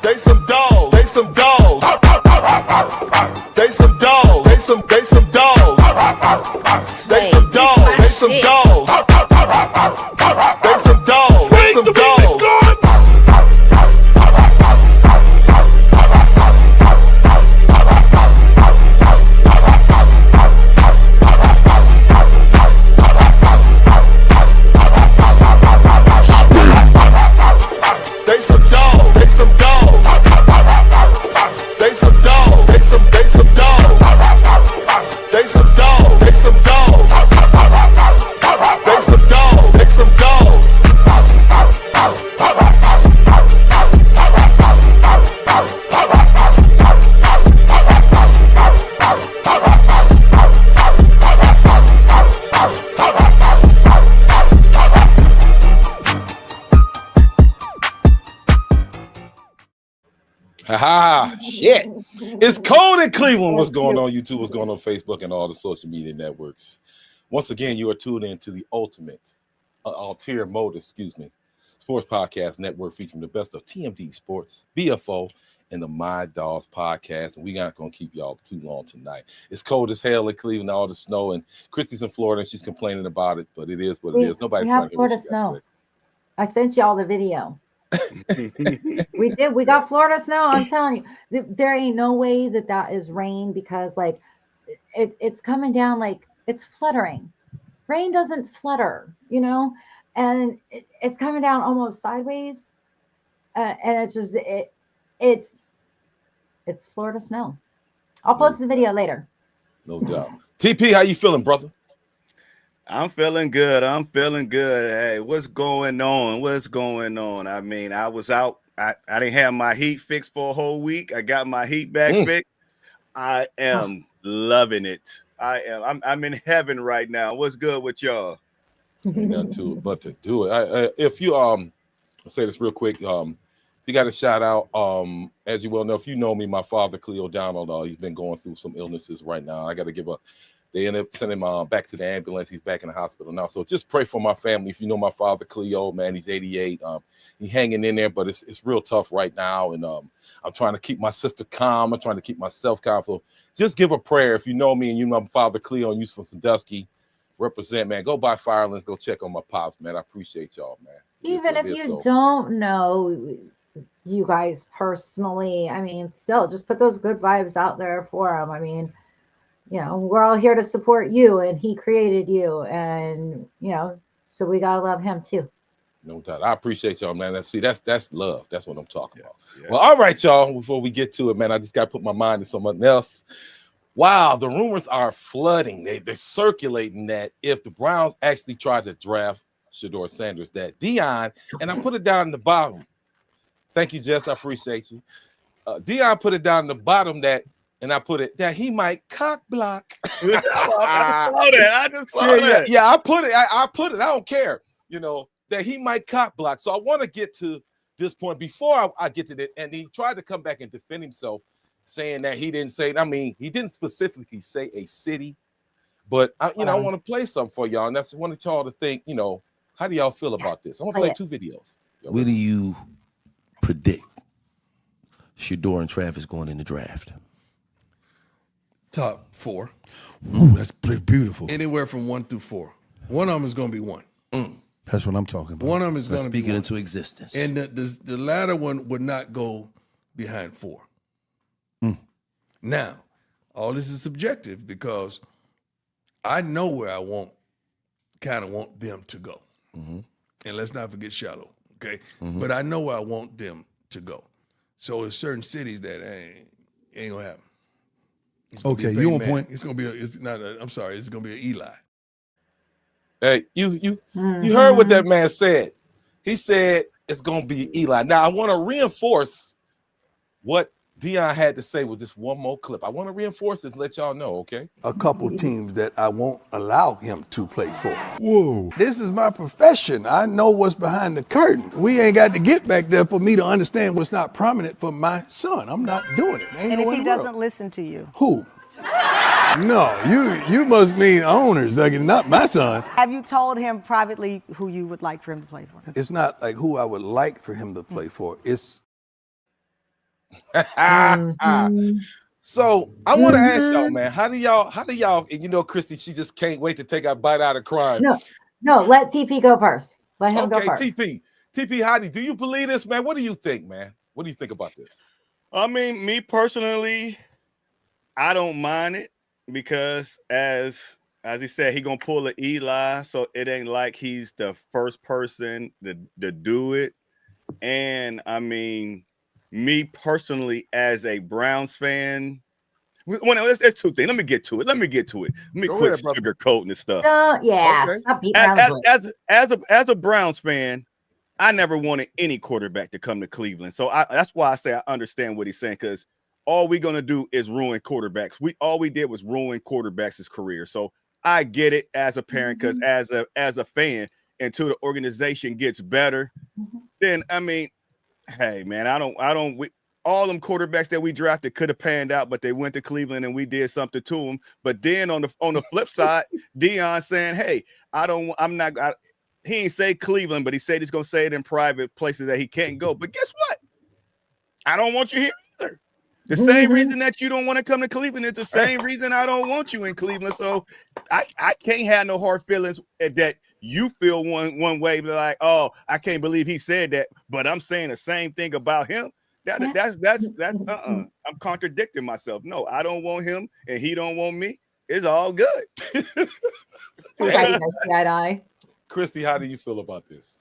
They some dogs. They some dogs. They some dogs. They some dogs. They some dogs. They some dogs. They some dogs. They some dogs. Ha shit. It's cold in Cleveland. What's going on YouTube? What's going on Facebook and all the social media networks? Once again, you are tuned in to the Ulterior Motive, Sports Podcast Network featuring the best of TMD Sports, BFO, and the My Dogs podcast. And we're not going to keep y'all too long tonight. It's cold as hell in Cleveland, all the snow. And Christy's in Florida, and she's complaining about it, but it is what it is. Nobody's trying to hear Florida snow. I sent y'all the video. We did. We got Florida snow. I'm telling you, there ain't no way that is rain because like it's coming down like it's fluttering. Rain doesn't flutter, and it's coming down almost sideways, and it's just it's Florida snow. I'll post the video later. No doubt. TP, how you feeling, brother? I'm feeling good. Hey, what's going on? I mean, I was out. I didn't have my heat fixed for a whole week. I got my heat back fixed. I am loving it. I'm in heaven right now. What's good with y'all? Ain't nothing to it but to do it. If you I'll say this real quick. You got a shout out. As you well know, if you know me, my father Cleo Donald, he's been going through some illnesses right now. I got to give a. They ended up sending him back to the ambulance. He's back in the hospital now. So just pray for my family. If you know my father, Cleo, man, he's 88. He's hanging in there, but it's real tough right now. And I'm trying to keep my sister calm. I'm trying to keep myself calm. So just give a prayer. If you know me and you know my father, Cleo, and you from Sandusky, represent, man. Go by Firelands. Go check on my pops, man. I appreciate y'all, man. Even if you don't know you guys personally, I mean, still just put those good vibes out there for him. I mean, we're all here to support you, and he created you, and so we gotta love him too. No doubt. I appreciate y'all, man. That's love. That's what I'm talking about. Yeah. Well, all right, y'all. Before we get to it, man, I just gotta put my mind to something else. Wow, the rumors are flooding. They're circulating that if the Browns actually tried to draft Deion Sanders, that Deion, and I put it down in the bottom. Thank you, Jess. I appreciate you. Deion put it down in the bottom that. And I put it that he might cock block. I just saw that. Yeah, I put it. I put it. I don't care. That he might cock block. So I want to get to this point before I get to it. And he tried to come back and defend himself, saying that he didn't say. I mean, he didn't specifically say a city, but I want to play something for y'all, and that's wanted y'all to think. How do y'all feel about this? I want to play 2 videos. Where do you predict Shedeur and Travis going in the draft? Top 4. Ooh, that's beautiful. Anywhere from 1 through 4. One of them is going to be 1. That's what I'm talking about. One of them is going to be speaking 1. into existence. And the latter one would not go behind 4. Now, all this is subjective because I know where I want them to go. Mm-hmm. And let's not forget Shallow, okay? Mm-hmm. But I know where I want them to go. So there's certain cities that ain't going to happen. Okay, you on point. It's gonna be. It's gonna be an Eli. Hey, you heard what that man said. He said it's gonna be Eli. Now I want to reinforce what Deion had to say with this one more clip. I want to reinforce it and let y'all know, okay? A couple teams that I won't allow him to play for. Whoa. This is my profession. I know what's behind the curtain. We ain't got to get back there for me to understand what's not prominent for my son. I'm not doing it. And if he doesn't listen to you? Who? No, you must mean owners, like not my son. Have you told him privately who you would like for him to play for? It's not like who I would like for him to play for. It's Mhm. So I want to ask y'all, Mhm. man, how do y'all, and you know, Christy, she just can't wait to take a bite out of crime. No, let TP go first. Let him go Okay, first. TP Heidi, do you believe this, man? What do you think, man? What do you think about this? I mean, me personally, I don't mind it because as he said, he gonna pull an Eli, so it ain't like he's the first person to do it. And I mean, me personally, as a Browns fan, there's two things. Let me get to it. Let me Go quit ahead, brother. sugarcoating this stuff. Okay. Stop beating around the bush. As a Browns fan, I never wanted any quarterback to come to Cleveland. So that's why I say I understand what he's saying, because all we're gonna do is ruin quarterbacks. All we did was ruin quarterbacks' career. So I get it as a parent, because as a fan, until the organization gets better, then I mean, hey man, all them quarterbacks that we drafted could have panned out, but they went to Cleveland and we did something to them. But then on the flip side, Deion saying, "Hey, he ain't say Cleveland, but he said he's gonna say it in private places that he can't go. But guess what? I don't want you here either. The same reason that you don't want to come to Cleveland is the same reason I don't want you in Cleveland. So I can't have no hard feelings that you feel one way, like, oh, I can't believe he said that, but I'm saying the same thing about him. That's I'm contradicting myself. No, I don't want him and he don't want me. It's all good. Heidi goes eye. Christy, how do you feel about this?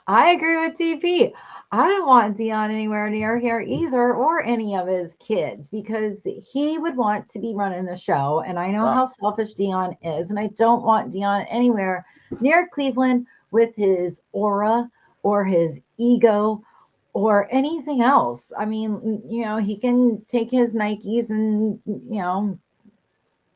I agree with TP. I don't want Deion anywhere near here either, or any of his kids, because he would want to be running the show. And I know how selfish Deion is. And I don't want Deion anywhere near Cleveland with his aura or his ego or anything else. I mean, you know, he can take his Nikes and, you know,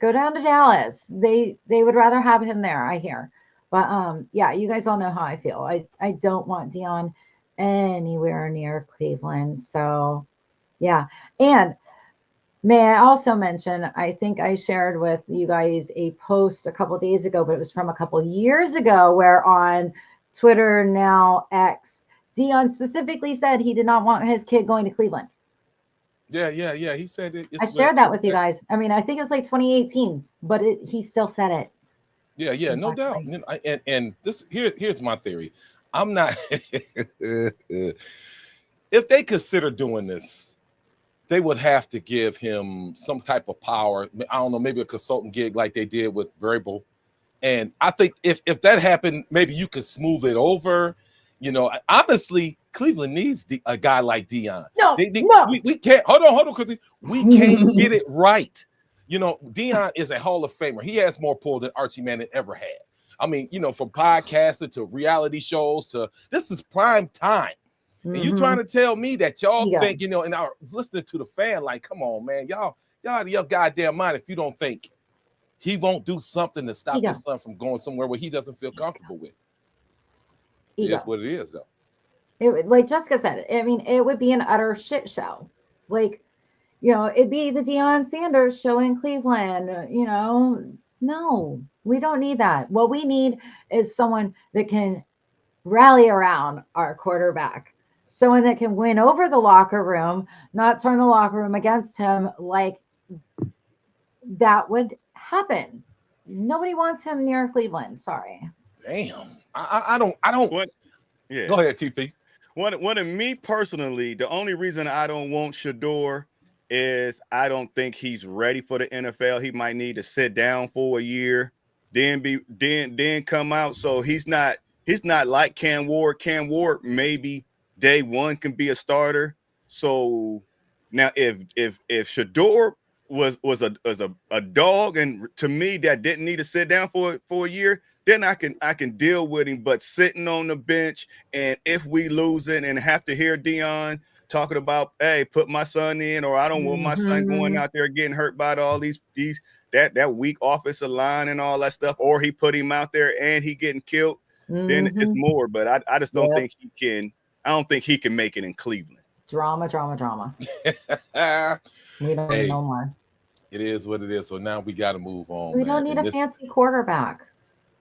go down to Dallas. They would rather have him there, I hear. But yeah, you guys all know how I feel. I don't want Deion anywhere near Cleveland. So yeah. And may I also mention, I think I shared with you guys a post a couple days ago, but it was from a couple years ago, where on Twitter, now X, Deion specifically said he did not want his kid going to Cleveland. Yeah. He said it. I shared that with you guys. I mean, I think it was like 2018, but he still said it. Yeah, no doubt. And this here's my theory. I'm not. If they consider doing this, they would have to give him some type of power. I don't know, maybe a consultant gig like they did with Variable. And I think if that happened, maybe you could smooth it over. You know, honestly, Cleveland needs a guy like Deion. No. We can't. Hold on, because we can't get it right. You know, Deion is a Hall of Famer. He has more pull than Archie Manning ever had. I mean, you know, from podcaster to reality shows to this is prime time. And you trying to tell me that y'all think, you know, and I was listening to the fan, like, come on, man, y'all out of your goddamn mind if you don't think he won't do something to stop his son from going somewhere where he doesn't feel comfortable with. It is what it is, though. It, like Jessica said, I mean, it would be an utter shit show. Like, you know, it'd be the Deion Sanders show in Cleveland. You know, no, we don't need that. What we need is someone that can rally around our quarterback, someone that can win over the locker room, not turn the locker room against him. Like that would happen. Nobody wants him near Cleveland. Sorry. Damn. I don't. What? Yeah. Go ahead, TP. One of me personally, the only reason I don't want Shador is I don't think he's ready for the NFL. He might need to sit down for a year, then come out. So he's not like Cam Ward. Cam Ward maybe day one can be a starter. So now if Shador was a dog, and to me that didn't need to sit down for a year, then I can deal with him. But sitting on the bench, and if we losing and have to hear Deion talking about, hey, put my son in, or I don't want my son going out there getting hurt by all these that weak offensive line and all that stuff, or he put him out there and he getting killed, then it's more. But I just don't think he can. I don't think he can make it in Cleveland. Drama. We don't need no more. It is what it is. So now we got to move on. We don't need a fancy quarterback.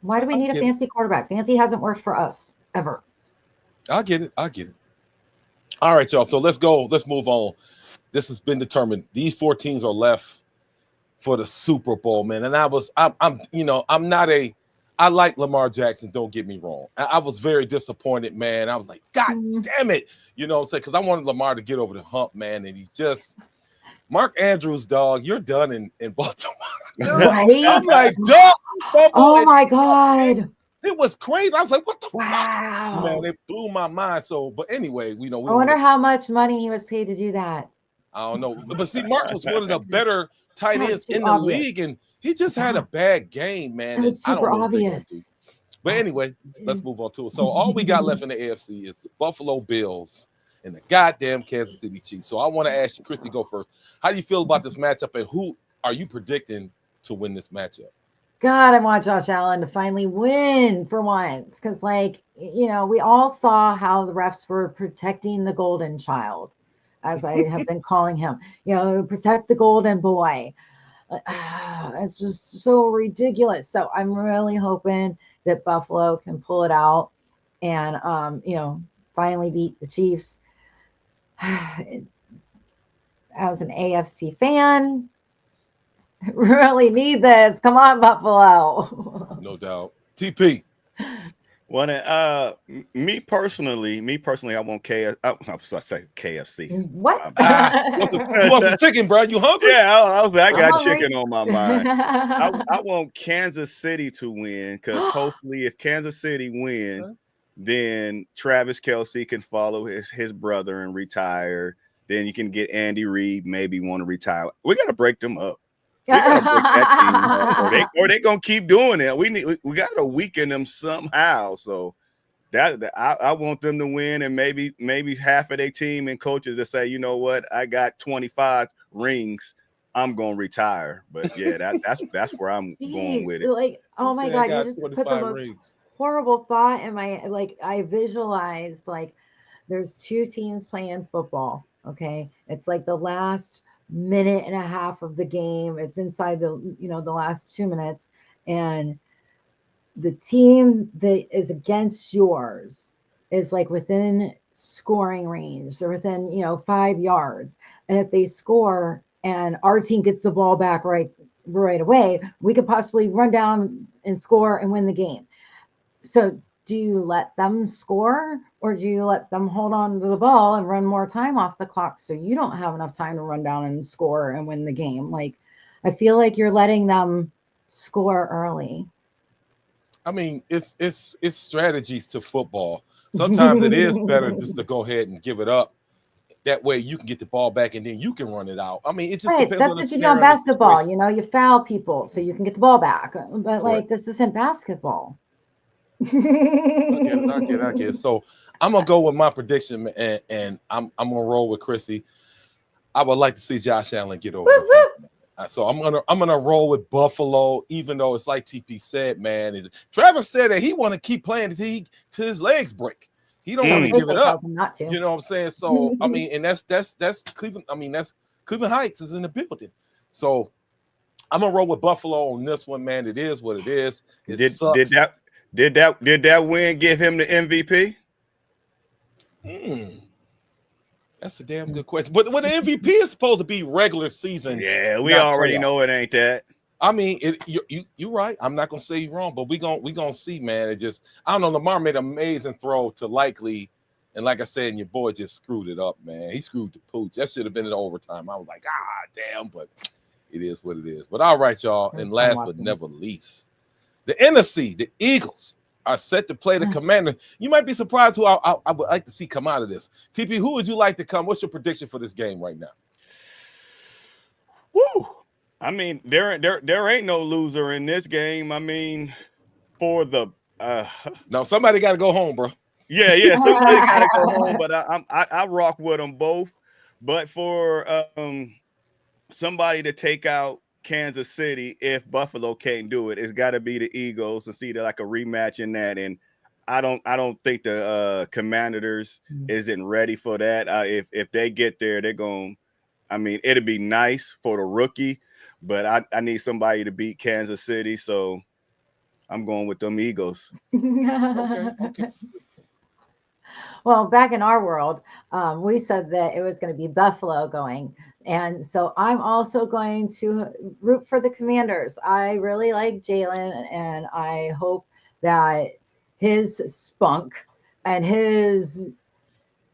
Why do we need a fancy quarterback? Fancy hasn't worked for us ever. I get it. All right, y'all. So let's go. Let's move on. this has been determined. These 4 teams are left for the Super Bowl, man. And I like Lamar Jackson, don't get me wrong. I was very disappointed, man. I was like, God damn it. You know what I'm saying? Because I wanted Lamar to get over the hump, man. And he just, Mark Andrews, dog, you're done in Baltimore. Right? I'm like, dog. Oh my God. It was crazy. I was like, what the Wow. fuck? Man, it blew my mind. So, but anyway, we I wonder how much money he was paid to do that. I don't know. But see, Mark was one of the better tight ends in the obvious. league, and he just had a bad game, man. It was super obvious. But anyway, let's move on to it. So all we got left in the AFC is the Buffalo Bills and the goddamn Kansas City Chiefs. So I want to ask you, Christy, go first. How do you feel about this matchup, and who are you predicting to win this matchup? God, I want Josh Allen to finally win for once. Because, we all saw how the refs were protecting the golden child, as I have been calling him. Protect the golden boy. It's just so ridiculous. So I'm really hoping that Buffalo can pull it out and, finally beat the Chiefs. As an AFC fan, really need this. Come on, Buffalo. No doubt. TP. Well, me personally, I want KFC. What? You want some chicken, bro? You hungry? Yeah, I got hungry. chicken on my mind. I want Kansas City to win because hopefully, if Kansas City win, then Travis Kelce can follow his brother and retire. Then you can get Andy Reid, maybe want to retire. We got to break them up. We got to break that team up, or they gonna keep doing it. We got to weaken them somehow. So I want them to win, and maybe half of their team and coaches that say, you know what, I got 25 rings, I'm gonna retire. But yeah, that's where I'm going with it. Oh my God, you just put the most horrible thought in my I visualized there's 2 teams playing football. Okay, it's the last minute and a half of the game. It's inside the last 2 minutes, and the team that is against yours is within scoring range. They're within 5 yards, and if they score and our team gets the ball back right away, we could possibly run down and score and win the game. So do you let them score, or do you let them hold on to the ball and run more time off the clock so you don't have enough time to run down and score and win the game? I feel like you're letting them score early. I mean, it's strategies to football. Sometimes it is better just to go ahead and give it up. That way you can get the ball back and then you can run it out. I mean, it just depends. That's what you do in basketball. You foul people so you can get the ball back. But this isn't basketball. I get it. So I'm gonna go with my prediction, and I'm gonna roll with Chrissy. I would like to see Josh Allen get over. So I'm gonna roll with Buffalo, even though it's like TP said, man. Travis said that he want to keep playing until his legs break. He don't want to give it up. Not to. You know what I'm saying? So I mean, and that's Cleveland. I mean, that's Cleveland Heights is in the building. So I'm gonna roll with Buffalo on this one, man. It is what it is. Did that win give him the MVP? That's a damn good question. But the MVP is supposed to be regular season. Yeah, we already know it ain't that. I mean, you're right. I'm not gonna say you're wrong, but we gonna see, man. It just, I don't know. Lamar made an amazing throw to Likely, and like I said, and your boy just screwed it up, man. He screwed the pooch. That should have been in overtime. I was like, damn, but it is what it is. But all right, y'all. And last but never least, the NFC, the Eagles are set to play the Commanders. You might be surprised who I would like to see come out of this. TP, who would you like to come? What's your prediction for this game right now? Woo! I mean, there ain't no loser in this game. I mean, for the no, somebody got to go home, bro. Yeah, somebody got to go home. But I rock with them both. But for somebody to take out Kansas City, if Buffalo can't do it, it's got to be the Eagles to see like a rematch in that. And I don't think the Commanders isn't ready for that. If they get there, they're going. I mean, it'd be nice for the rookie, but I need somebody to beat Kansas City, so I'm going with them Eagles. Okay. Well, back in our world, we said that it was going to be Buffalo going. And so I'm also going to root for the Commanders. I really like Jalen, and I hope that his spunk and his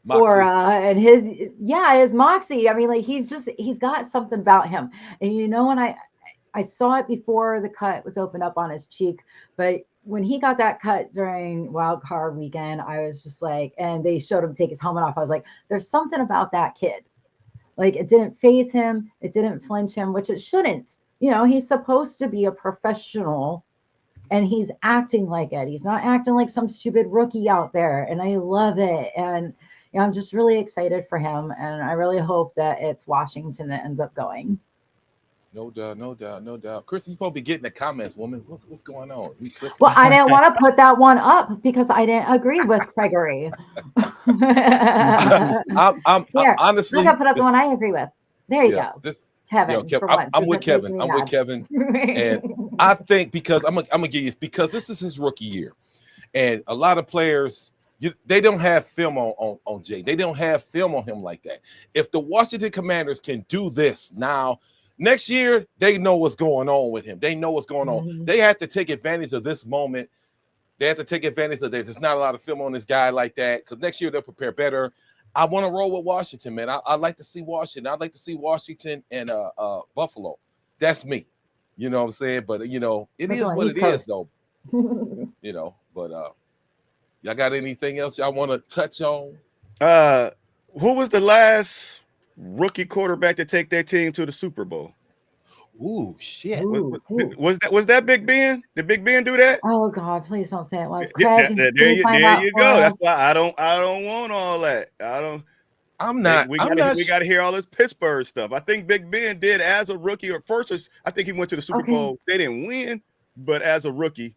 Moxie. aura and his moxie. I mean, like he's got something about him. And when I saw it before the cut was opened up on his cheek, but when he got that cut during wild card weekend, I was just like, and they showed him take his helmet off. I was like, there's something about that kid. Like it didn't faze him, it didn't flinch him, which it shouldn't. He's supposed to be a professional, and he's acting like it. He's not acting like some stupid rookie out there, and I love it. And I'm just really excited for him, and I really hope that it's Washington that ends up going. No doubt, no doubt, no doubt. Chris, you supposed to be getting the comments, woman. What's going on? Well, I didn't want to put that one up because I didn't agree with Gregory. I'm Here, honestly. look, I put up the one I agree with. There you go. Kevin. I'm with Kevin. I'm with Kevin. And I think because I'm gonna give you, because this is his rookie year, and a lot of players they don't have film on Jay. They don't have film on him like that. If the Washington Commanders can do this now, next year they know what's going on with him. They know what's going on. Mm-hmm. They have to take advantage of this moment. They have to take advantage of this. There's not a lot of film on this guy like that, because next year they'll prepare better. I want to roll with Washington, man. I like to see Washington. I'd like to see Washington and Buffalo. That's me. You know what I'm saying? But it is what it is, though. But y'all got anything else y'all want to touch on? Who was the last rookie quarterback to take their team to the Super Bowl? Ooh, shit. Was that Big Ben? Did Big Ben do that? Oh God, please don't say it was. Craig, there you go. That's why I don't want all that. We got to hear all this Pittsburgh stuff. I think Big Ben did as a rookie, or first, I think he went to the Super Bowl. They didn't win, but as a rookie.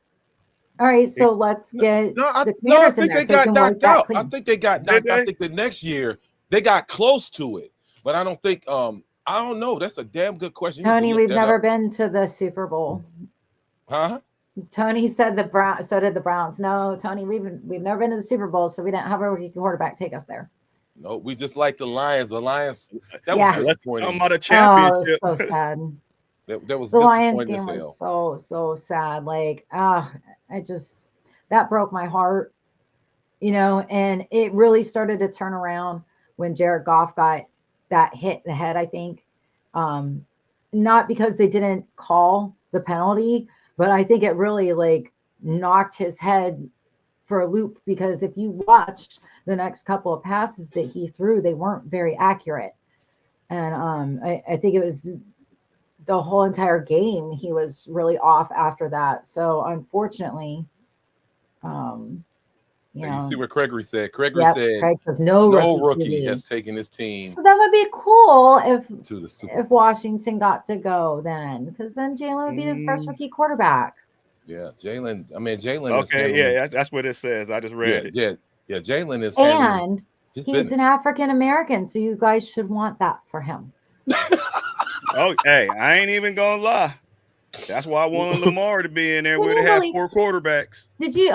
All right, so let's get I think they got knocked out. I think they got knocked out. I think the next year they got close to it, but I don't think I don't know. That's a damn good question. Tony, we've never been to the Super Bowl. Huh? Tony said the Browns. So did the Browns. No, Tony, we've never been to the Super Bowl, so we didn't have a rookie quarterback take us there. No, we just like the Lions. The Lions. That was disappointing. I'm about a championship. Oh, it was so sad. That was the Lions game was so sad. Like, that broke my heart. And it really started to turn around when Jared Goff got that hit in the head, I think. Not because they didn't call the penalty, but I think it really knocked his head for a loop, because if you watched the next couple of passes that he threw, they weren't very accurate. And I think it was the whole entire game he was really off after that. So unfortunately, you see what Gregory said. Craig says no rookie has taken his team. So that would be cool if Washington got to go then, because then Jalen would be the first rookie quarterback. Yeah, Jalen. I mean, Jalen. Okay, that's what it says. I just read it. Yeah. Jalen is, and he's an African American, so you guys should want that for him. Oh, hey, I ain't even gonna lie. That's why I wanted Lamar to be in there where they have 4 quarterbacks. Did you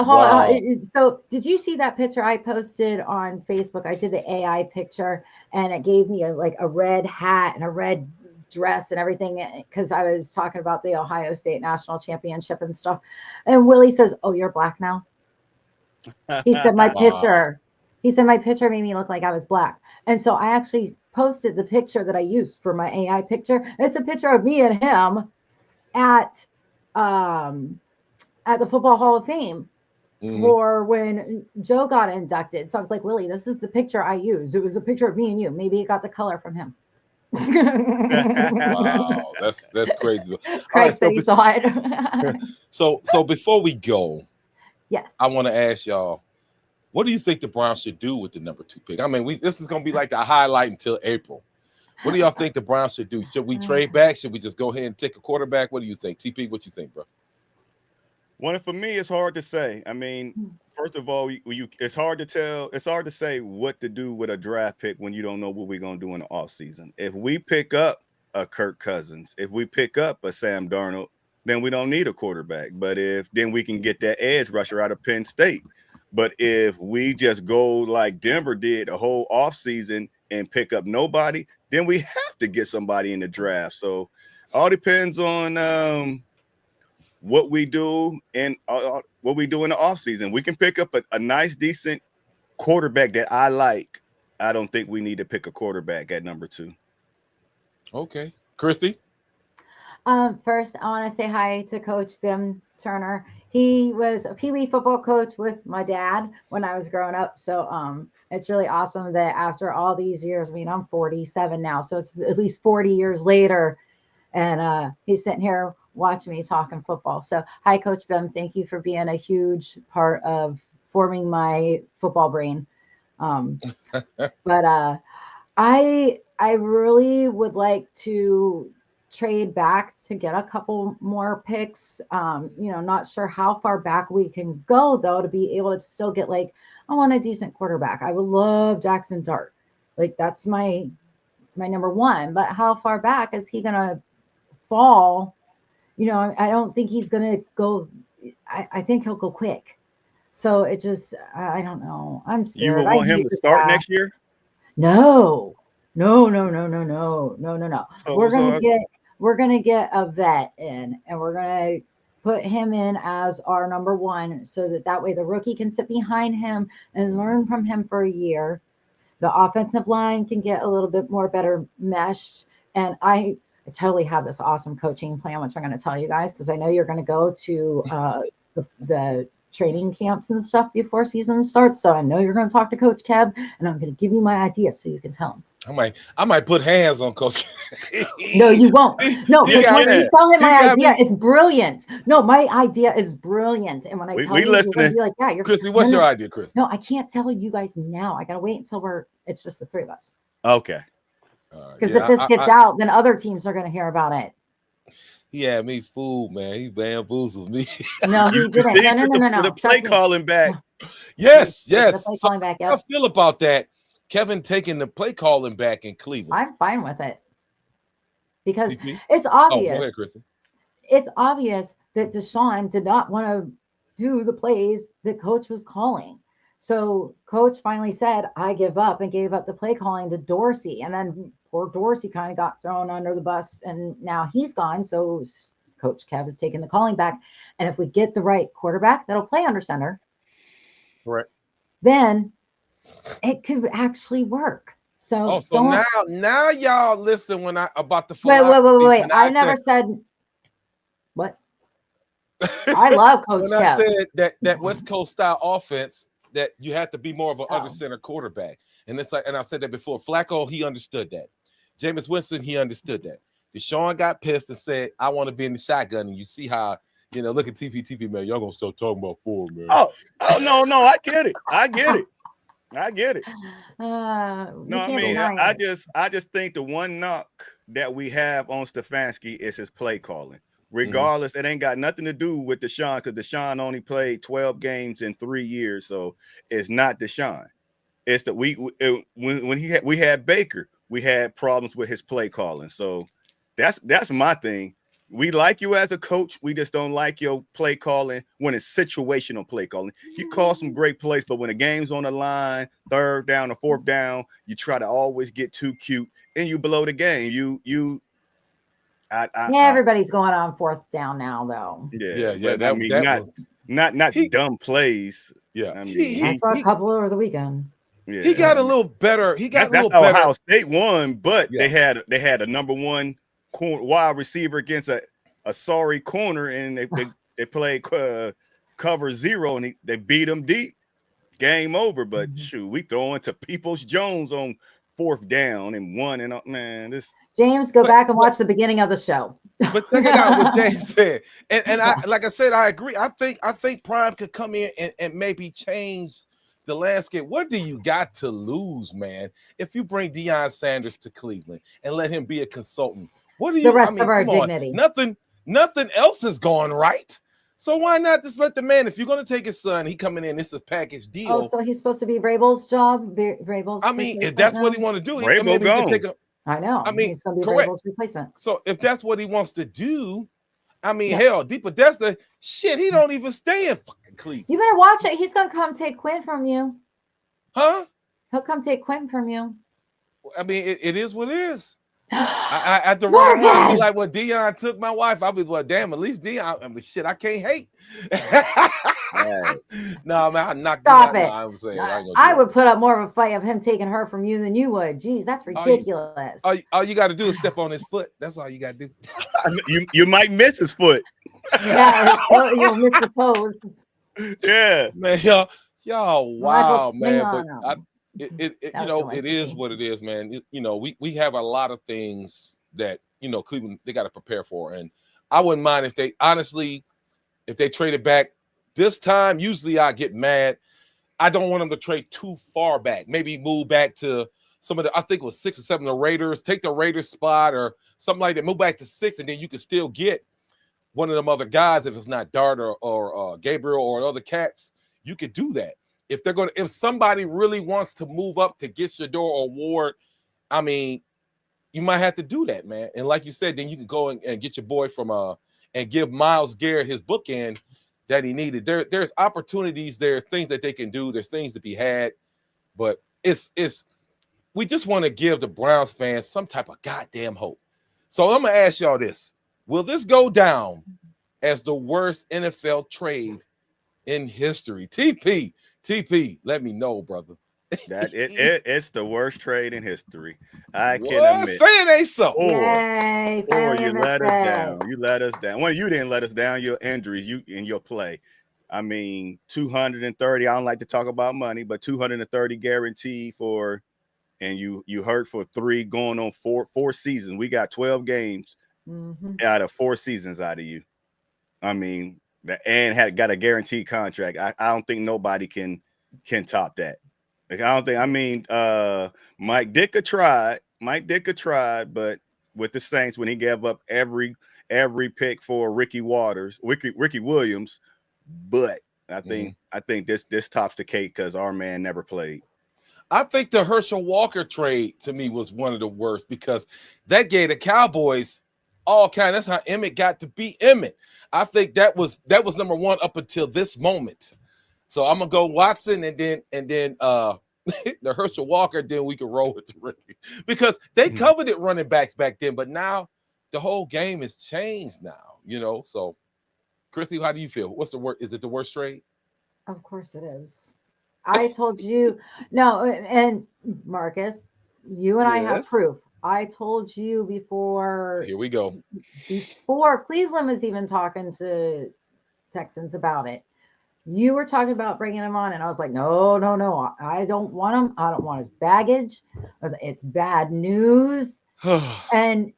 so did you see that picture I posted on Facebook? I did the AI picture, and it gave me a red hat and a red dress and everything, because I was talking about the Ohio State national championship and stuff. And Willie says, "Oh, you're black now?" He said my picture. He said my picture made me look like I was black. And so I actually posted the picture that I used for my AI picture. It's a picture of me and him at the Football Hall of Fame for when Joe got inducted. So I was like, Willie, this is the picture I used. It was a picture of me and you. Maybe it got the color from him. Wow, that's crazy. Craig said he saw it. So before we go, yes, I want to ask y'all, what do you think the Browns should do with the number 2 pick? I mean, this is going to be like the highlight until April. What do y'all think the Browns should do? Should we trade back? Should we just go ahead and take a quarterback? What do you think? TP, what you think, bro? Well, for me, it's hard to say. I mean, first of all, it's hard to tell. It's hard to say what to do with a draft pick when you don't know what we're going to do in the offseason. If we pick up a Kirk Cousins, if we pick up a Sam Darnold, then we don't need a quarterback. But then we can get that edge rusher out of Penn State. But if we just go like Denver did the whole offseason and pick up nobody, then we have to get somebody in the draft. So all depends on what we do and what we do in the offseason. We can pick up a nice, decent quarterback that I like. I don't think we need to pick a quarterback at number 2. Okay. Christy? First, I want to say hi to Coach Bim Turner. He was a Pee Wee football coach with my dad when I was growing up. So it's really awesome that after all these years, I mean, I'm 47 now, so it's at least 40 years later, and he's sitting here watching me talking football. So hi, Coach Bim. Thank you for being a huge part of forming my football brain. But I really would like to trade back to get a couple more picks. Not sure how far back we can go though to be able to still get I want a decent quarterback. I would love Jackson Dart. That's my number 1. But how far back is he gonna fall? I don't think he's gonna go. I think he'll go quick. So it just I don't know. I'm scared. You would want him to start next year? No. So we're gonna get a vet in, and we're gonna put him in as our number 1, so that way the rookie can sit behind him and learn from him for a year. The offensive line can get a little bit more better meshed, and I totally have this awesome coaching plan, which I'm going to tell you guys because I know you're going to go to the training camps and stuff before season starts. So I know you're going to talk to Coach Kev, and I'm going to give you my ideas so you can tell him. I might put hands on Coach. No, you won't. No, because when you tell him my idea, it's brilliant. No, my idea is brilliant. And when I tell you, you're going to be like, yeah, you're Christy, what's your idea, Chris? No, I can't tell you guys now. I got to wait until it's just the 3 of us. Okay. Because if this gets out, then other teams are going to hear about it. He had me fooled, man. He bamboozled me. No, he didn't. No. The play calling back. Yes. The play calling back. How I feel about that? Kevin taking the play calling back in Cleveland. I'm fine with it because it's obvious. Go ahead, Chrissy. It's obvious that Deshaun did not want to do the plays that Coach was calling. So Coach finally said, I give up, and gave up the play calling to Dorsey. And then poor Dorsey kind of got thrown under the bus, and now he's gone. So Coach Kev is taking the calling back. And if we get the right quarterback that'll play under center, correct, then it could actually work. So now y'all listen about the wait. I never said what. I love Coach Kev. I said that West Coast style offense, that you have to be more of an under center quarterback. And it's and I said that before. Flacco, he understood that. Jameis Winston, he understood that. Deshaun got pissed and said, I want to be in the shotgun. And you see how, look at TV, man, y'all gonna start talking about 4, man. Oh no, I get it. I just think the one knock that we have on Stefanski is his play calling. Regardless, it ain't got nothing to do with Deshaun, because Deshaun only played 12 games in 3 years, so it's not Deshaun. It's that when we had Baker, we had problems with his play calling. So that's my thing. We like you as a coach. We just don't like your play calling when it's situational play calling. You call some great plays, but when the game's on the line, 3rd down or 4th down, you try to always get too cute and you blow the game. Everybody's going on 4th down now, though. Yeah. Not dumb plays. Yeah, I mean, I saw a couple over the weekend. Yeah, he got a little better. That's how Ohio State won, but they had a number 1 wide receiver against a sorry corner, and they played cover 0, and they beat him deep. Game over. But shoot, we throwing to Peoples Jones on 4th down and 1, and man, this. James, go back and watch the beginning of the show. But check it out what James said. And I, like I said, I agree. I think Prime could come in and maybe change the landscape. What do you got to lose, man? If you bring Deion Sanders to Cleveland and let him be a consultant, what do you? The rest of our dignity. Nothing else is going right. So why not just let the man? If you're going to take his son, he coming in. This is a package deal. Oh, so he's supposed to be Vrabel's job. Vrabel's. I mean, if that's what he want to do, Vrabel gone. I know. I mean, he's going to be correct. Vrabel's replacement. So if that's what he wants to do, I mean, hell, DePodesta, Shit, he don't even stay in fucking Cleveland. You better watch it. He's gonna come take Quinn from you. Huh? He'll come take Quinn from you. I mean, it is what it is. I have to run around be like, well, Deion took my wife. I'll be well, damn, at least Deion. I mean, shit, I can't hate. No, man, I knocked Stop it. No, I'm saying I would put up more of a fight of him taking her from you than you would. Jeez, that's ridiculous. All you got to do is step on his foot. That's all you got to do. You might miss his foot. Yeah, you'll miss the toes. Yeah, man, y'all, wow, man. But it is what it is, man. We have a lot of things that Cleveland they got to prepare for, and I wouldn't mind if they traded back this time. Usually I get mad. I don't want them to trade too far back. Maybe move back to some of the, I think it was 6 or 7 of the Raiders. Take the Raiders spot or something like that. Move back to 6, and then you can still get one of them other guys if it's not Dart or Gabriel or other cats. You could do that. If somebody really wants to move up to get Shador or Ward, I mean, you might have to do that, man. And like you said, then you can go and get your boy from and give Myles Garrett his bookend that he needed. There's opportunities, there's things that they can do, there's things to be had, but we just want to give the Browns fans some type of goddamn hope. So I'm gonna ask y'all this: will this go down as the worst NFL trade in history? TP, let me know, brother. That it's the worst trade in history. I can admit. Say it ain't so. Yay, Or you let us down. You let us down. Well, you didn't let us down. Your injuries, you in your play. I mean, 230. I don't like to talk about money, but 230 guaranteed for, and you hurt for 3 going on 4 seasons. We got 12 games out of 4 seasons out of you. I mean, and got a guaranteed contract. I don't think nobody can top that. Like, I don't think. I mean, Mike Ditka tried, but with the Saints when he gave up every pick for Ricky Williams, but I think this tops the cake because our man never played. I think the Herschel Walker trade to me was one of the worst because that gave the Cowboys all kind. That's how Emmett got to be Emmett. I think that was number one up until this moment. So I'm gonna go Watson and then the Herschel Walker. Then we can roll with the Ricky because they covered it running backs back then, but now the whole game has changed now. So, Chrissy, how do you feel? What's the worst? Is it the worst trade? Of course it is. I told you no, and Marcus, you and I have proof. I told you before. Here we go. Before Cleveland was even talking to Texans about it. You were talking about bringing him on, and I was like, no, I don't want him. I don't want his baggage. It's bad news. And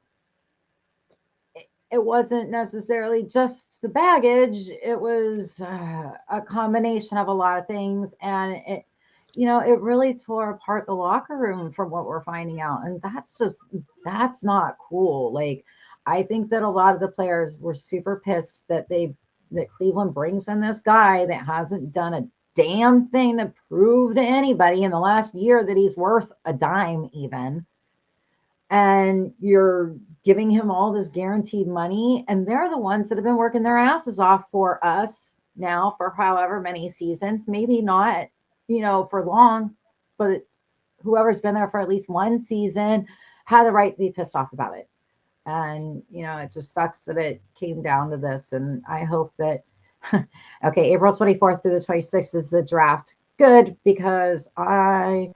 it wasn't necessarily just the baggage. It was a combination of a lot of things. And it really tore apart the locker room from what we're finding out. And that's not cool. Like, I think that a lot of the players were super pissed that Cleveland brings in this guy that hasn't done a damn thing to prove to anybody in the last year that he's worth a dime even. And you're giving him all this guaranteed money. And they're the ones that have been working their asses off for us now for however many seasons, maybe not, for long, but whoever's been there for at least one season had the right to be pissed off about it. And, it just sucks that it came down to this. And I hope that, April 24th through the 26th is the draft. Good, because my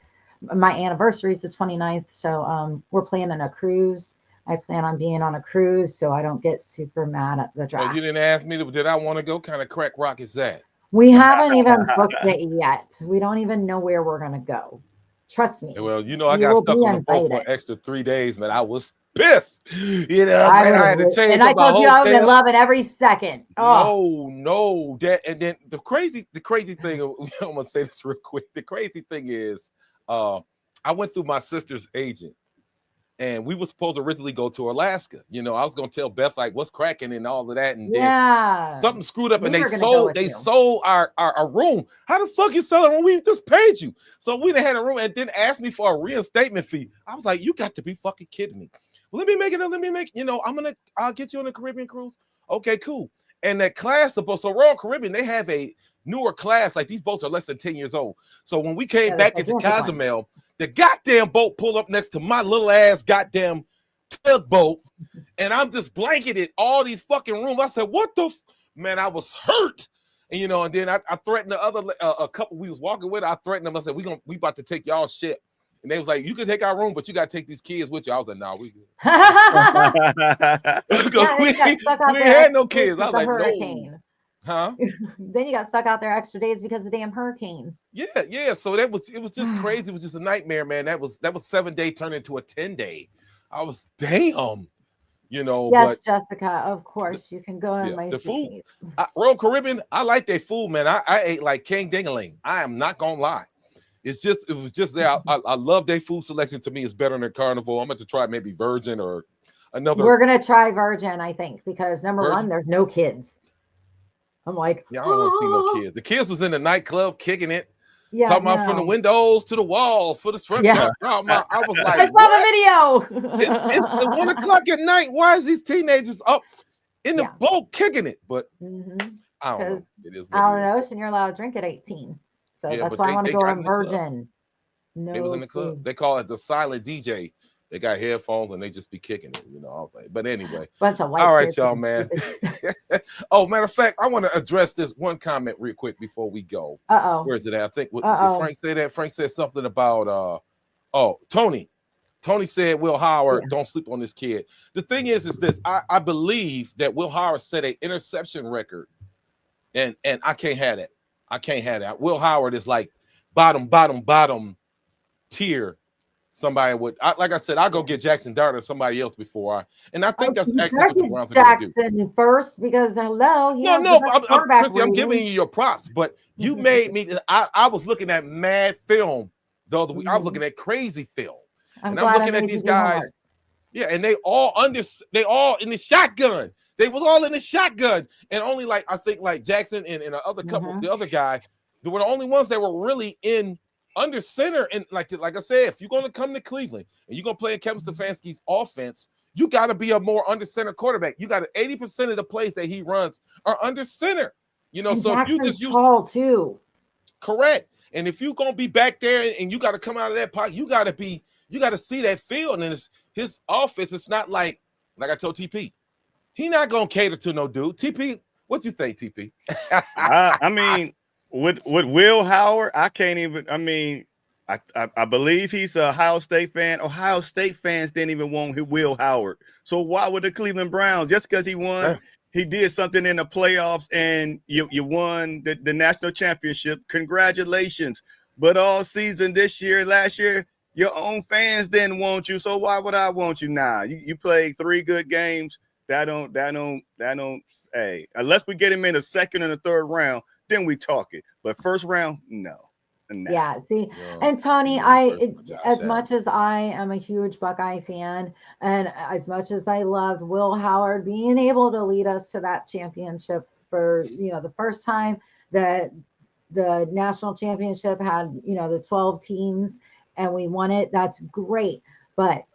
anniversary is the 29th. So we're planning a cruise. I plan on being on a cruise so I don't get super mad at the draft. Well, you didn't ask me, did I want to go? Kind of crack rock is that? We haven't even booked it yet. We don't even know where we're going to go. Trust me. Well, I got stuck on the boat for an extra 3 days, man. I was pissed. I had to change. And I told you I would love it every second. Oh. No. And then the crazy thing, I'm going to say this real quick. The crazy thing is I went through my sister's agent. And we were supposed to originally go to Alaska. I was gonna tell Beth like what's cracking and all of that, and then something screwed up, and they sold our room. How the fuck you sell a room? We just paid you, so we done had a room, and then asked me for a reinstatement fee. I was like, you got to be fucking kidding me. Well, let me make it. I'll get you on a Caribbean cruise. Okay, cool. And that class of boats, so Royal Caribbean, they have a newer class. Like these boats are less than 10 years old. So when we came back into Cozumel, the goddamn boat pulled up next to my little ass goddamn tugboat, and I'm just blanketed all these fucking rooms. I said, what the man? I was hurt. And and then I threatened the other a couple we was walking with. I threatened them. I said, we about to take y'all shit. And they was like, you can take our room, but you got to take these kids with you. I was like, nah, we good. we had no kids. I was like, hurricane. No. Huh? Then you got stuck out there extra days because of the damn hurricane. Yeah. So it was just crazy. It was just a nightmare, man. That was 7 day turned into a 10-day. I was damn. Yes, but, Jessica, of course you can go in my the food. Royal Caribbean, I like their food, man. I ate like King Dingaling. I am not gonna lie. It was just there. I love their food selection. To me, it's better than Carnival. I'm going to try maybe Virgin or another. We're going to try Virgin, I think, because number one, there's no kids. I'm like, I don't want to see no kids. The kids was in the nightclub kicking it. Yeah, talking about from the windows to the walls for the strip. Yeah. I was like, I saw the video. It's 1 o'clock at night. Why is these teenagers up in the boat kicking it? But I don't know. It is out in the ocean, you're allowed to drink at 18. So that's why I want to go on Virgin. No, it was in the club. They call it the silent DJ. They got headphones and they just be kicking it, I was like, but anyway. Bunch of white all right, y'all, man. Oh, matter of fact, I want to address this one comment real quick before we go. Where is it at? I think did Frank say that? Frank said something about Tony. Tony said Will Howard, don't sleep on this kid. The thing is this. I believe that Will Howard set an interception record, and I can't have that. I can't have that. Will Howard is like bottom tier. Somebody would, like I said, I'll go get Jackson Dart or somebody else before and I think that's actually what the Browns are going to do. Jackson first because hello. Chrissy, I'm giving you your props, but you made me. I was looking at mad film the other week. I was looking at crazy film, and I'm looking at these guys. Yeah, and they all in the shotgun. They was all in the shotgun, and only I think Jackson and the other couple, the other guy, they were the only ones that were really in under center. And like I said, if you're going to come to Cleveland and you're going to play in Kevin Stefanski's offense, you got to be a more under center quarterback. You got 80% of the plays that he runs are under center. And so Jackson's if you just use tall too. Correct. And if you're going to be back there and you got to come out of that pocket, you got to see that field. And his offense, it's not like I told TP. He not going to cater to no dude. TP, what you think, TP? I mean, with Will Howard, I can't even. I mean, I believe he's a Ohio State fan. Ohio State fans didn't even want Will Howard. So why would the Cleveland Browns, just because he won, he did something in the playoffs and you won the national championship? Congratulations. But all season this year, last year, your own fans didn't want you. So why would I want you now? You played 3 good games. That don't. Hey, unless we get him in the second and the third round, then we talk it. But first round, no. Yeah, see, and Tony, as much as I am a huge Buckeye fan, and as much as I loved Will Howard being able to lead us to that championship for the first time that the national championship had the 12 teams and we won it, that's great. But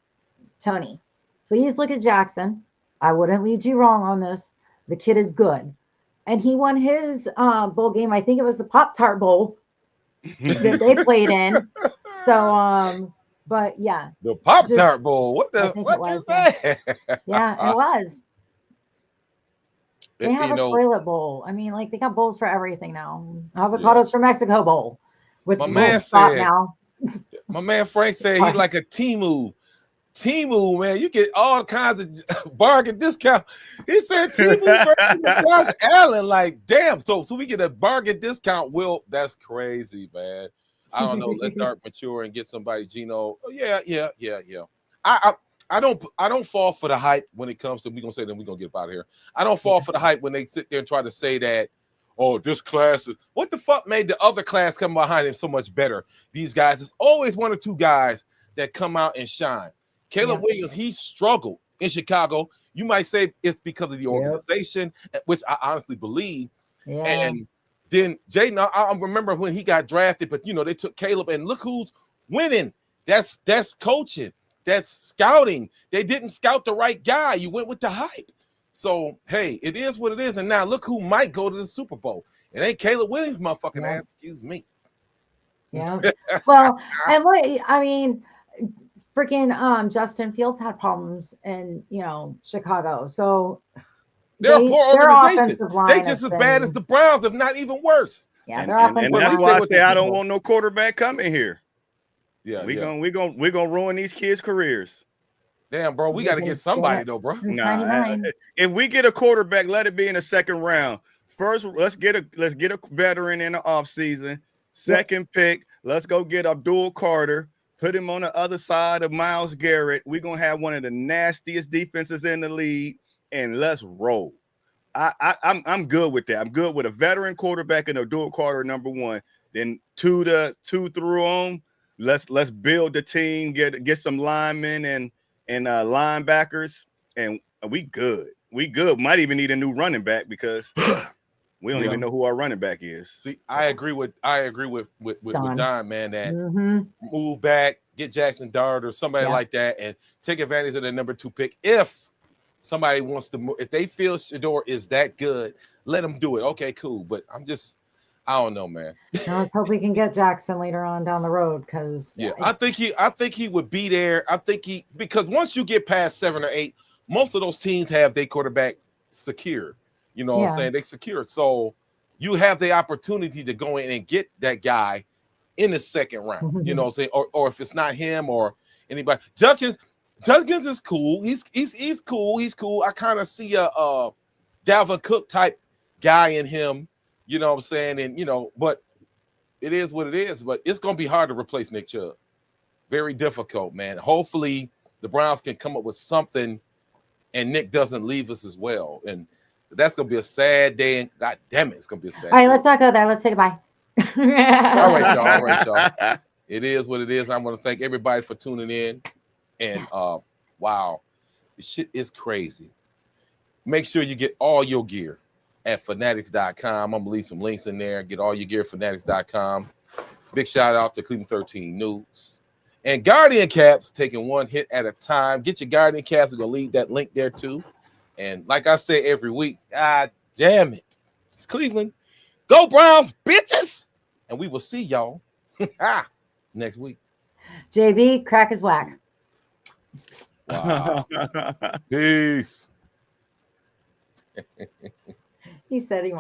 Tony, please look at Jackson. I wouldn't lead you wrong on this. The kid is good. And he won his bowl game. I think it was the Pop-Tart Bowl that they played in. So, but yeah. The Pop-Tart Bowl. What is that? Yeah, it was. They have a toilet bowl. I mean, they got bowls for everything now. Avocados from Mexico bowl, which my man Frank said he's like a Timu, man, you get all kinds of bargain discount. He said Timu versus Josh Allen, damn. So we get a bargain discount. Will, that's crazy, man. I don't know. Let Dart mature and get somebody. Gino. Oh, yeah. I don't fall for the hype when it comes to. We gonna say then we gonna get out of here. I don't fall for the hype when they sit there and try to say that. Oh, this class is what the fuck made the other class come behind him so much better. These guys, it's always 1 or 2 guys that come out and shine. Caleb Williams, he struggled in Chicago. You might say it's because of the organization, which I honestly believe. Yeah. And then Jaden, I remember when he got drafted, but they took Caleb, and look who's winning. That's coaching. That's scouting. They didn't scout the right guy. You went with the hype. So hey, it is what it is. And now look who might go to the Super Bowl. It ain't Caleb Williams, motherfucking Yeah. ass. Excuse me. Yeah. Well, and what I mean, freaking Justin Fields had problems in Chicago. So They're a poor their organization. offensive line They just as bad as the Browns, if not even worse. Yeah, And, their and, offensive and that's line. why I with say the I Super don't Bowl. want no quarterback coming here. Yeah, We're gonna ruin these kids' careers. Damn, bro, we got to get somebody though, bro. Since Nah, 99. if we get a quarterback, let it be in the second round. First, let's get a veteran in the offseason. Second pick, let's go get Abdul Carter. Put him on the other side of Myles Garrett. We're gonna have one of the nastiest defenses in the league, and let's roll. I'm good with that. I'm good with a veteran quarterback and Abdul Carter number one. Then two through on. Let's build the team. Get some linemen and linebackers, and we good. We good. Might even need a new running back because we don't even know who our running back is. See, I agree with Don, man, that move back, get Jackson Dart or somebody like that, and take advantage of the number 2 pick. If somebody wants to move, if they feel Shador is that good, let them do it. Okay, cool. But I don't know, man. Now let's hope we can get Jackson later on down the road because I think he would be there. Because once you get past 7 or 8, most of those teams have their quarterback secured. You know what I'm saying? They secured. So you have the opportunity to go in and get that guy in the second round. You know what I'm saying? Or if it's not him or anybody. Judkins is cool. He's cool. He's cool. I kind of see a Dalvin Cook type guy in him. You know what I'm saying? And but it is what it is. But it's gonna be hard to replace Nick Chubb. Very difficult, man. Hopefully the Browns can come up with something and Nick doesn't leave us as well. And that's gonna be a sad day. And God damn it, it's gonna be a sad day. All right, let's not go there. Let's say goodbye. All right, y'all. It is what it is. I want to thank everybody for tuning in. And wow, this shit is crazy. Make sure you get all your gear at fanatics.com. I'm gonna leave some links in there. Get all your gear at fanatics.com. Big shout out to Cleveland 13 News. And Guardian caps, taking one hit at a time. Get your Guardian caps. We're gonna leave that link there too. And like I say every week, God damn it, it's Cleveland. Go Browns, bitches! And we will see y'all next week. JB, crack is whack. Wow. Peace. He said he wanted